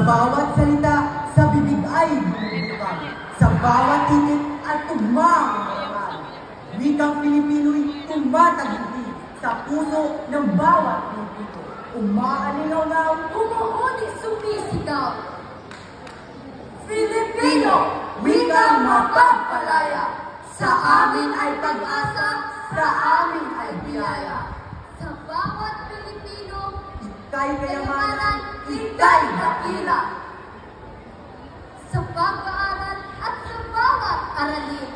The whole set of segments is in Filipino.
bawat salita sa bibig ay bumubukan, sa bawat titik at tugma ang harapan. Wikang Pilipino'y tumatagumpay sa puso ng bawat Pilipino. Umaalinaw-naw, umuuning sumisigaw. Filipino, wikang mapagpalaya. Sa amin ay pag-asa, sa amin ay biyaya. Sa bawat Pilipino, ika'y kayamanan, ika'y dakila. Sa pag-aaral at sa bawat aralin,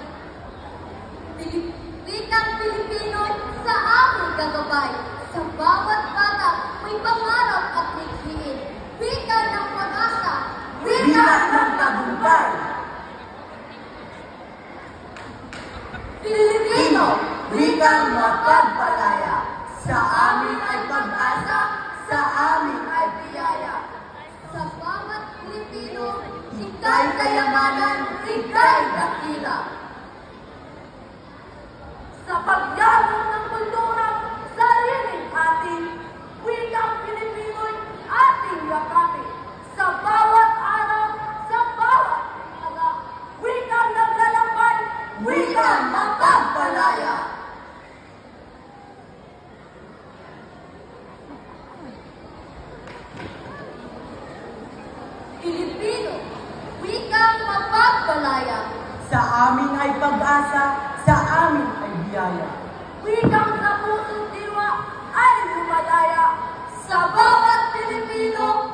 wikang Pilipino'y sa aming gagabay. Sa bawat bata, may pangarap at likhiin. Wika ng pag-asa, wika ng tagumpay. Filipino, Wikang mapagpalaya. Sa amin ay pag-asa, sa amin ay biyaya. sa bawat Pilipino, Ika'y kayamanan, ika'y dakila. sa pagyabong ng kultura, sariling atin, wikang Pilipino'y ating yakapin. Sa bawat araw, sa bawat aga, wikang naglalakbay, Wikang mapagpalaya. Pilipino, wikang mapagpalaya. Sa amin ay pag-asa, sa amin ay biyaya. Wikang sa pusong diwa ay lumalaya. Sa bawat Pilipino,